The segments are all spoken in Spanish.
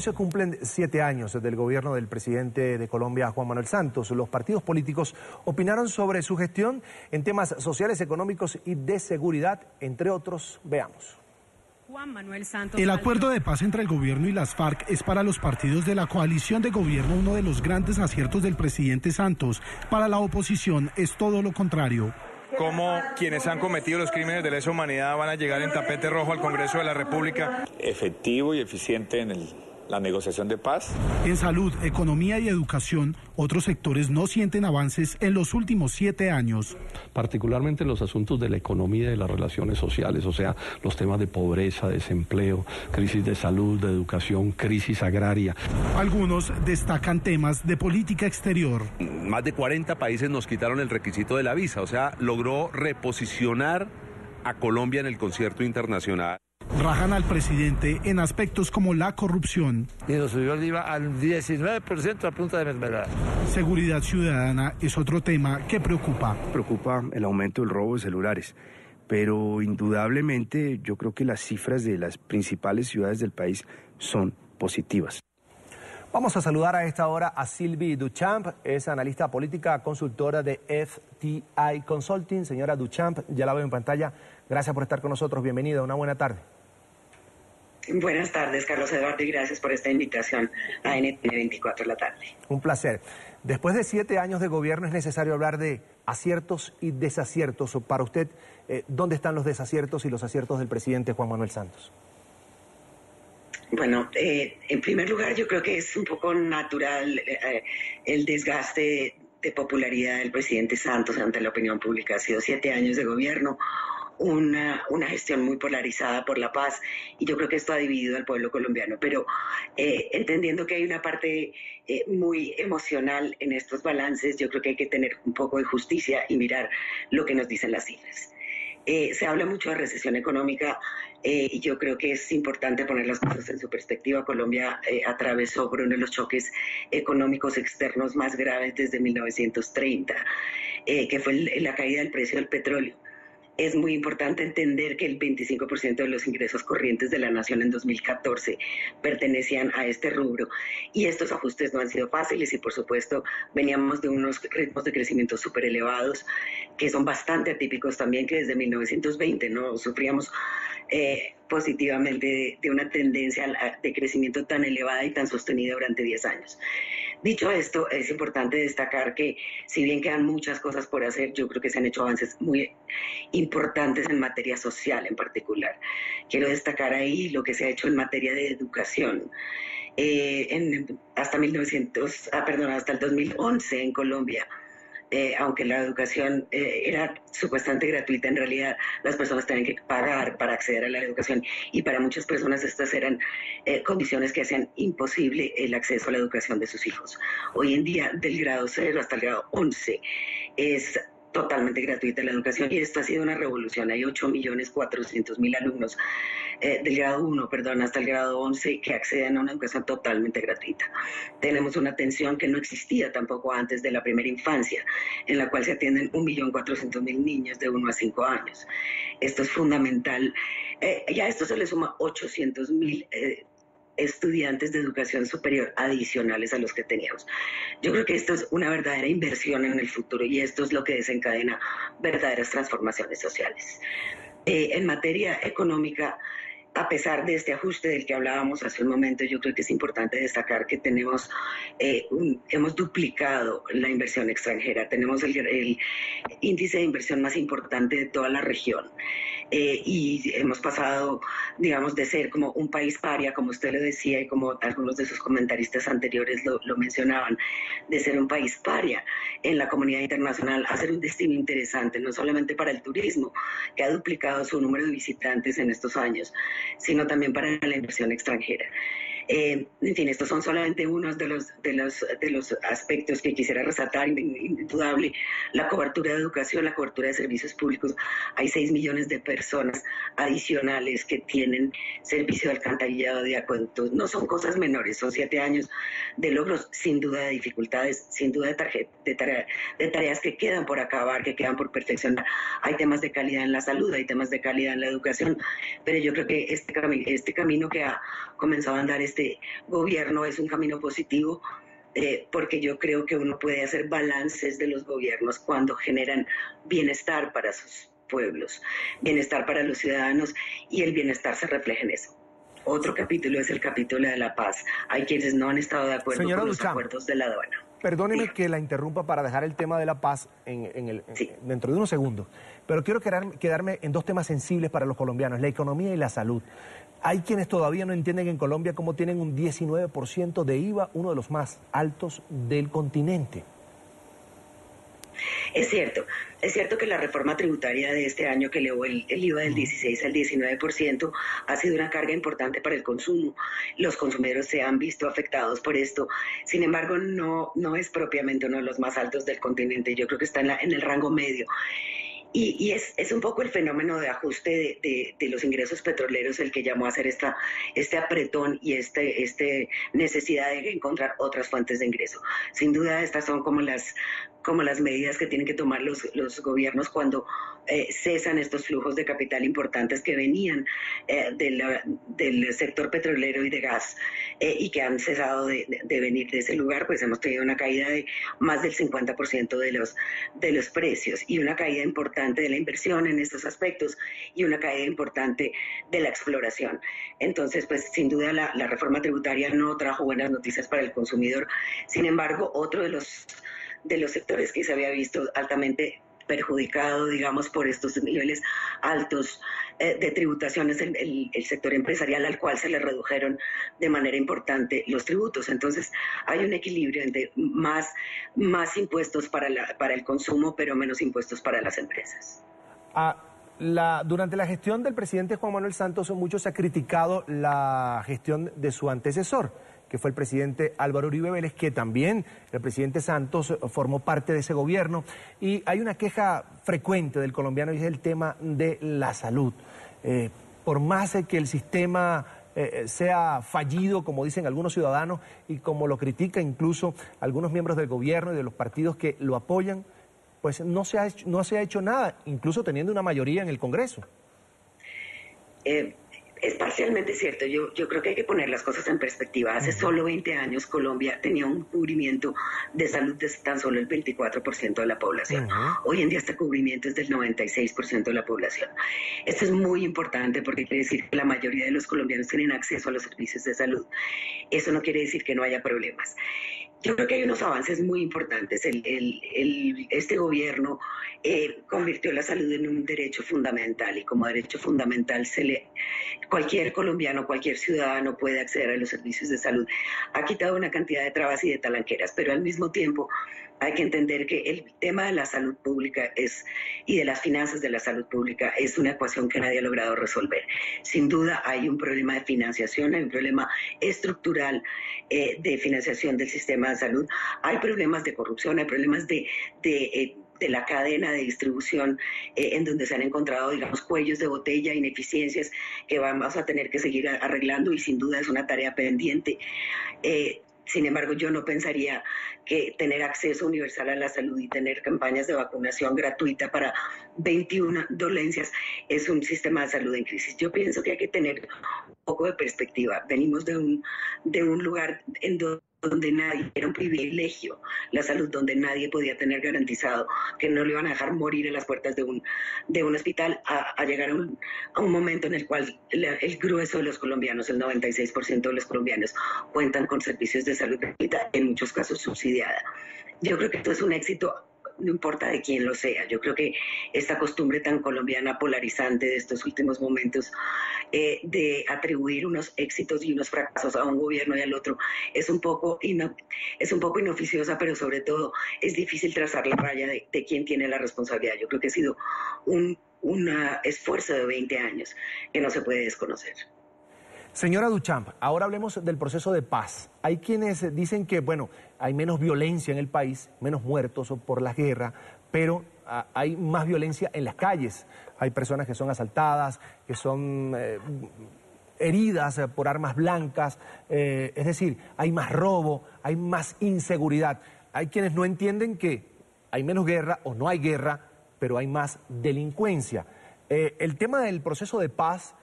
Se cumplen 7 años del gobierno del presidente de Colombia, Juan Manuel Santos. Los partidos políticos opinaron sobre su gestión en temas sociales, económicos y de seguridad, entre otros. Veamos. Juan Manuel Santos. El acuerdo de paz entre el gobierno y las FARC es para los partidos de la coalición de gobierno uno de los grandes aciertos del presidente Santos. Para la oposición es todo lo contrario. Cómo quienes han cometido los crímenes de lesa humanidad van a llegar en tapete rojo al Congreso de la República. Efectivo y eficiente en la negociación de paz. En salud, economía y educación, otros sectores no sienten avances en los últimos 7 años. Particularmente en los asuntos de la economía y de las relaciones sociales, o sea, los temas de pobreza, desempleo, crisis de salud, de educación, crisis agraria. Algunos destacan temas de política exterior. Más de 40 países nos quitaron el requisito de la visa, o sea, logró reposicionar a Colombia en el concierto internacional. Rajan al presidente en aspectos como la corrupción. Y nos subió el IVA al 19% a punta de mermelada. Seguridad ciudadana es otro tema que preocupa. Preocupa el aumento del robo de celulares, pero indudablemente yo creo que las cifras de las principales ciudades del país son positivas. Vamos a saludar a esta hora a Sylvie Duchamp, es analista política, consultora de FTI Consulting. Señora Duchamp, ya la veo en pantalla. Gracias por estar con nosotros. Bienvenida, una buena tarde. Buenas tardes, Carlos Eduardo, y gracias por esta invitación a NTN 24 de la tarde. Un placer. Después de 7 años de gobierno es necesario hablar de aciertos y desaciertos. Para usted, ¿dónde están los desaciertos y los aciertos del presidente Juan Manuel Santos? Bueno, en primer lugar, yo creo que es un poco natural el desgaste de popularidad del presidente Santos ante la opinión pública. Ha sido 7 años de gobierno, una gestión muy polarizada por la paz, y yo creo que esto ha dividido al pueblo colombiano, pero entendiendo que hay una parte muy emocional en estos balances, yo creo que hay que tener un poco de justicia y mirar lo que nos dicen las cifras. Se habla mucho de recesión económica y yo creo que es importante poner las cosas en su perspectiva. Colombia atravesó por uno de los choques económicos externos más graves desde 1930, que fue la caída del precio del petróleo. Es muy importante entender que el 25% de los ingresos corrientes de la nación en 2014 pertenecían a este rubro, y estos ajustes no han sido fáciles y por supuesto veníamos de unos ritmos de crecimiento súper elevados que son bastante atípicos también, que desde 1920 no sufríamos positivamente de una tendencia de crecimiento tan elevada y tan sostenida durante 10 años. Dicho esto, es importante destacar que si bien quedan muchas cosas por hacer, yo creo que se han hecho avances muy importantes en materia social en particular. Quiero destacar ahí lo que se ha hecho en materia de educación. Hasta el 2011 en Colombia, aunque la educación era supuestamente gratuita, en realidad las personas tenían que pagar para acceder a la educación, y para muchas personas estas eran condiciones que hacían imposible el acceso a la educación de sus hijos. Hoy en día, del grado 0 hasta el grado 11 es totalmente gratuita la educación, y esto ha sido una revolución. Hay 8.400.000 alumnos del grado 1, hasta el grado 11 que acceden a una educación totalmente gratuita. Tenemos una atención que no existía tampoco antes de la primera infancia, en la cual se atienden 1.400.000 niños de 1 a 5 años. Esto es fundamental. Ya a esto se le suma 800.000 estudiantes de educación superior adicionales a los que teníamos. Yo creo que esto es una verdadera inversión en el futuro, y esto es lo que desencadena verdaderas transformaciones sociales. En materia económica, a pesar de este ajuste del que hablábamos hace un momento, yo creo que es importante destacar que hemos duplicado la inversión extranjera. Tenemos el índice de inversión más importante de toda la región. Y hemos pasado, digamos, de ser como un país paria, como usted lo decía y como algunos de sus comentaristas anteriores lo mencionaban, de ser un país paria en la comunidad internacional a ser un destino interesante, no solamente para el turismo, que ha duplicado su número de visitantes en estos años, sino también para la inversión extranjera. En fin, estos son solamente unos de los aspectos que quisiera resaltar. Indudable, la cobertura de educación, la cobertura de servicios públicos. Hay 6 millones de personas adicionales que tienen servicio de alcantarillado, de acueductos. No son cosas menores, son 7 años de logros, sin duda de dificultades, sin duda de tareas que quedan por acabar, que quedan por perfeccionar. Hay temas de calidad en la salud, hay temas de calidad en la educación, pero yo creo que este camino que ha comenzado a andar este este gobierno es un camino positivo, porque yo creo que uno puede hacer balances de los gobiernos cuando generan bienestar para sus pueblos, bienestar para los ciudadanos, y el bienestar se refleja en eso. Otro capítulo es el capítulo de la paz. Hay quienes no han estado de acuerdo Señora con los Duchamp, acuerdos de la aduana. Perdóneme que la interrumpa para dejar el tema de la paz dentro de unos segundos, pero quiero quedarme en dos temas sensibles para los colombianos, la economía y la salud. Hay quienes todavía no entienden en Colombia cómo tienen un 19% de IVA, uno de los más altos del continente. Es cierto que la reforma tributaria de este año, que elevó el IVA del 16 al 19%, ha sido una carga importante para el consumo. Los consumidores se han visto afectados por esto. Sin embargo, no es propiamente uno de los más altos del continente. Yo creo que está en el rango medio. Y es un poco el fenómeno de ajuste de los ingresos petroleros el que llamó a hacer este apretón y este necesidad de encontrar otras fuentes de ingreso. Sin duda, estas son como las medidas que tienen que tomar los gobiernos cuando cesan estos flujos de capital importantes que venían del sector petrolero y de gas, y que han cesado de venir de ese lugar. Pues hemos tenido una caída de más del 50% de los precios, y una caída importante de la inversión en estos aspectos, y una caída importante de la exploración. Entonces, pues sin duda la reforma tributaria no trajo buenas noticias para el consumidor. Sin embargo, otro de los sectores que se había visto altamente perjudicado, digamos, por estos niveles altos de tributación es el sector empresarial, al cual se le redujeron de manera importante los tributos. Entonces hay un equilibrio entre más impuestos para el consumo, pero menos impuestos para las empresas. Durante la gestión del presidente Juan Manuel Santos, mucho se ha criticado la gestión de su antecesor, que fue el presidente Álvaro Uribe Vélez, que también el presidente Santos formó parte de ese gobierno. Y hay una queja frecuente del colombiano, y es el tema de la salud. Por más que el sistema sea fallido, como dicen algunos ciudadanos, y como lo critica incluso algunos miembros del gobierno y de los partidos que lo apoyan, pues no se ha hecho nada, incluso teniendo una mayoría en el Congreso. Es parcialmente cierto. Yo creo que hay que poner las cosas en perspectiva. Hace solo 20 años Colombia tenía un cubrimiento de salud de tan solo el 24% de la población. Hoy en día este cubrimiento es del 96% de la población. Esto es muy importante porque quiere decir que la mayoría de los colombianos tienen acceso a los servicios de salud. Eso no quiere decir que no haya problemas. Yo creo que hay unos avances muy importantes. Este gobierno convirtió la salud en un derecho fundamental, y como derecho fundamental cualquier colombiano, cualquier ciudadano puede acceder a los servicios de salud. Ha quitado una cantidad de trabas y de talanqueras, pero al mismo tiempo hay que entender que el tema de la salud pública y de las finanzas de la salud pública es una ecuación que nadie ha logrado resolver. Sin duda hay un problema de financiación, hay un problema estructural de financiación del sistema de salud, hay problemas de corrupción, hay problemas de la cadena de distribución, en donde se han encontrado, digamos, cuellos de botella, ineficiencias que vamos a tener que seguir arreglando, y sin duda es una tarea pendiente. Sin embargo, yo no pensaría que tener acceso universal a la salud y tener campañas de vacunación gratuita para 21 dolencias es un sistema de salud en crisis. Yo pienso que hay que tener un poco de perspectiva. Venimos de un lugar en donde nadie era un privilegio, la salud, donde nadie podía tener garantizado que no le iban a dejar morir en las puertas de un hospital, a llegar a un momento en el cual el grueso de los colombianos, el 96% de los colombianos, cuentan con servicios de salud gratuita, en muchos casos subsidiada. Yo creo que esto es un éxito, no importa de quién lo sea. Yo creo que esta costumbre tan colombiana polarizante de estos últimos momentos, de atribuir unos éxitos y unos fracasos a un gobierno y al otro, es un poco inoficiosa, pero sobre todo es difícil trazar la raya de quién tiene la responsabilidad. Yo creo que ha sido un esfuerzo de 20 años que no se puede desconocer. Señora Duchamp, ahora hablemos del proceso de paz. Hay quienes dicen que, bueno, hay menos violencia en el país, menos muertos por la guerra, pero hay más violencia en las calles. Hay personas que son asaltadas, que son heridas por armas blancas, es decir, hay más robo, hay más inseguridad. Hay quienes no entienden que hay menos guerra o no hay guerra, pero hay más delincuencia. El tema del proceso de paz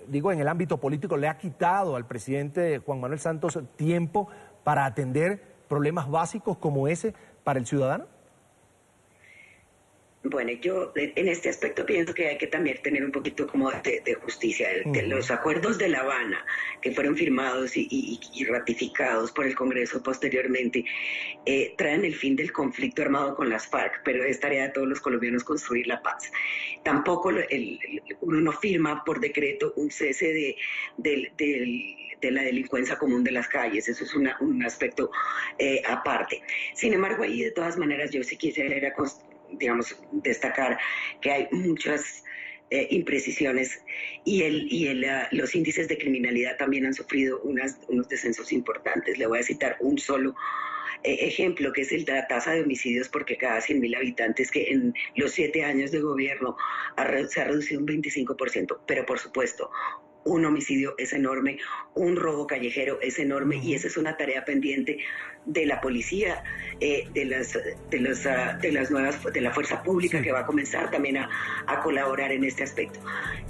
digo, en el ámbito político, le ha quitado al presidente Juan Manuel Santos tiempo para atender problemas básicos como ese para el ciudadano? Bueno, yo en este aspecto pienso que hay que también tener un poquito como de justicia. De los acuerdos de La Habana, que fueron firmados y ratificados por el Congreso posteriormente, traen el fin del conflicto armado con las FARC, pero es tarea de todos los colombianos construir la paz. Tampoco uno no firma por decreto un cese de la delincuencia común de las calles, eso es un aspecto aparte. Sin embargo, ahí de todas maneras yo sí quisiera destacar que hay muchas imprecisiones y los índices de criminalidad también han sufrido unos descensos importantes. Le voy a citar un solo ejemplo, que es la tasa de homicidios por cada 100.000 habitantes, que en los 7 años de gobierno se ha reducido un 25%, pero por supuesto, un homicidio es enorme, un robo callejero es enorme, y esa es una tarea pendiente de la policía, de la fuerza pública, que va a comenzar también a colaborar en este aspecto.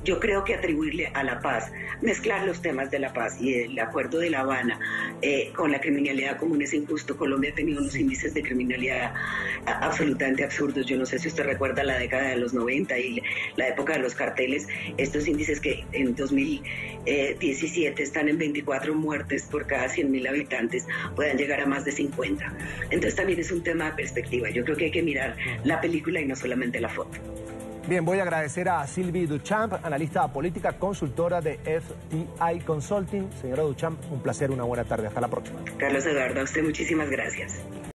Yo creo que atribuirle a la paz, mezclar los temas de la paz y el acuerdo de La Habana con la criminalidad común es injusto. Colombia ha tenido unos índices de criminalidad absolutamente absurdos. Yo no sé si usted recuerda la década de los 90 y la época de los carteles, estos índices que en 2017 están en 24 muertes por cada 100.000 habitantes, puedan llegar a más de 50. Entonces también es un tema de perspectiva. Yo creo que hay que mirar la película y no solamente la foto. Bien, voy a agradecer a Sylvie Duchamp, analista política, consultora de FTI Consulting. Señora Duchamp, un placer, una buena tarde. Hasta la próxima. Carlos Eduardo, a usted muchísimas gracias.